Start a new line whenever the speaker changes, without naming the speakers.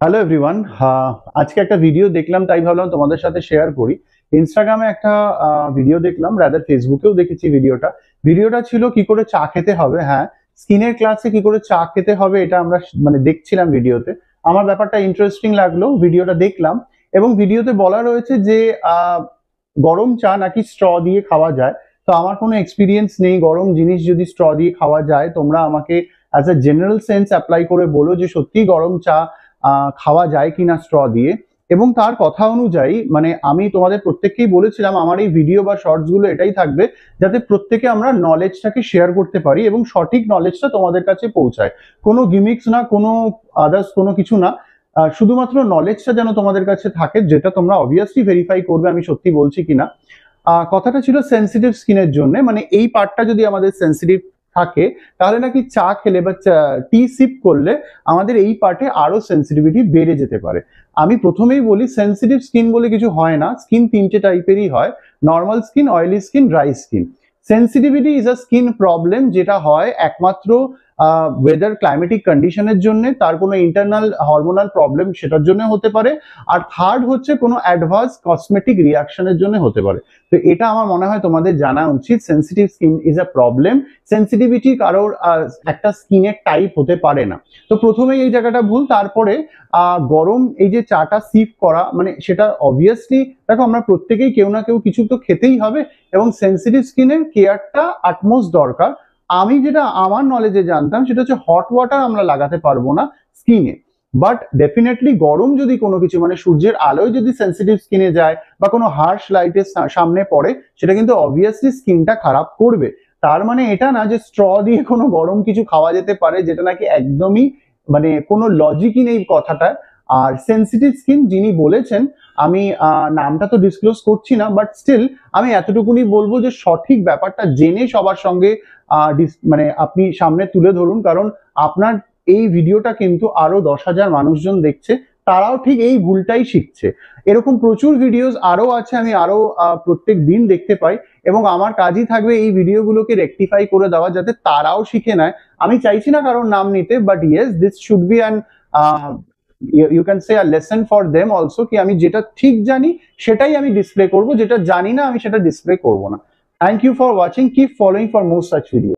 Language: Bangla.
Hello everyone. আজকে একটা ভিডিও দেখলাম, তাই ভাবলাম তোমাদের সাথে শেয়ার করি। ইনস্টাগ্রামে একটা ভিডিও দেখলাম, রাদার ফেসবুকেও দেখেছি ভিডিওটা ছিল কি করে চা খেতে হবে। হ্যাঁ, স্কিনের ক্লাসে কি করে চা খেতে হবে এটা আমরা মানে দেখছিলাম ভিডিওতে। আমার ব্যাপারটা ইন্টারেস্টিং লাগলো, ভিডিওটা দেখলাম। এবং ভিডিওতে বলা রয়েছে যে গরম চা নাকি স্ট্র দিয়ে খাওয়া যায়। তো আমার কোনো এক্সপিরিয়েন্স নেই গরম জিনিস যদি স্ট্র দিয়ে খাওয়া যায়। তোমরা আমাকে as a general sense apply করে বলো যে সত্যি গরম চা খাওয়া যায় কিনা স্ট্র দিয়ে। এবং তার কথা অনুযায়ী মানে আমি তোমাদের প্রত্যেককেই বলেছিলাম আমার এই ভিডিও বা শর্টস গুলো এটাই থাকবে যাতে প্রত্যেকে আমরা নলেজটাকে শেয়ার করতে পারি এবং সঠিক নলেজটা তোমাদের কাছে পৌঁছায়। কোনো গিমিক্স না, কোনো আদার্স কোনো কিছু না, শুধুমাত্র নলেজটা যেন তোমাদের কাছে থাকে, যেটা তোমরা অবভিয়াসলি ভেরিফাই করবে আমি সত্যি বলছি কিনা। কথাটা ছিল সেন্সিটিভ স্কিনের জন্য, মানে এই পার্টটা যদি আমাদের সেন্সিটিভ থাকে তাহলে নাকি চা খেলে বা টি সিপ করলে আমাদের এই পার্টে আরো সেন্সিটিভিটি বেড়ে যেতে পারে। আমি প্রথমেই বলি সেন্সিটিভ স্কিন বলে কিছু হয় না, স্কিন তিনটে টাইপেরই হয়: normal skin, oily skin, dry skin. Sensitivity is a skin problem যেটা হয় একমাত্র ওয়েদার ক্লাইমেটিক কন্ডিশনের জন্য, তার কোনো ইন্টারনাল হরমোনাল প্রবলেম সেটার জন্য হতে পারে। আর থার্ড হচ্ছে কোনো অ্যাডভান্স কসমেটিক রিয়াকশনের জন্য হতে পারে। তো এটা আমার মনে হয় তোমাদের জানা উচিত। Sensitive skin is a problem. Sensitivity কারোর একটা স্কিনের টাইপ হতে পারে না। তো প্রথমেই এই জায়গাটা ভুল। তারপরে গরম এই যে চাটা সিপ করা, মানে সেটা অবভিয়াসলি দেখো আমরা প্রত্যেকেই কেউ না কেউ কিছু তো খেতেই হবে এবং সেন্সিটিভ স্কিনের কেয়ারটা আটমোস্ট দরকার। আমি যেটা আমার নলেজে জানতাম সেটা হচ্ছে হট ওয়াটার আমরা লাগাতে পারবো না স্কিনে, বাট ডেফিনেটলি গরম যদি কোনো কিছু মানে সূর্যের আলোয় যদি সেন্সিটিভ স্কিনে যায় বা কোনো হার্শ লাইটের সামনে পড়ে সেটা কিন্তু অবভিয়াসলি স্কিনটা খারাপ করবে। তার মানে এটা না যে স্ট্র দিয়ে কোনো গরম কিছু খাওয়া যেতে পারে, যেটা নাকি একদমই মানে কোনো লজিকই নেই কথাটায়। আর সেন্সিটিভ স্কিন যিনি বলেছেন, আমি নামটা তো ডিসক্লোজ করছি না, বাট স্টিল আমি এতটুকুনি বলবো যে সঠিক ব্যাপারটা জেনে সবার সঙ্গে মানে আপনি সামনে তুলে ধরুন, কারণ আপনার এই ভিডিওটা কিন্তু আরো 10,000 মানুষজন দেখছে, তারাও ঠিক এই ভুলটাই শিখছে। এরকম প্রচুর ভিডিওস আরো আছে, আমি আরো প্রত্যেক দিন দেখতে পাই এবং আমার কাজই থাকবে এই ভিডিওগুলোকে রেকটিফাই করে দেওয়া যাতে তারাও শিখে নেয়। আমি চাইছি না কারোর নাম নিতে, but yes this should be an you can say a lesson for them also, কি আমি যেটা ঠিক জানি সেটাই আমি ডিসপ্লে করব, যেটা জানি না আমি সেটা ডিসপ্লে করব না। Thank you for watching, keep following for more such video.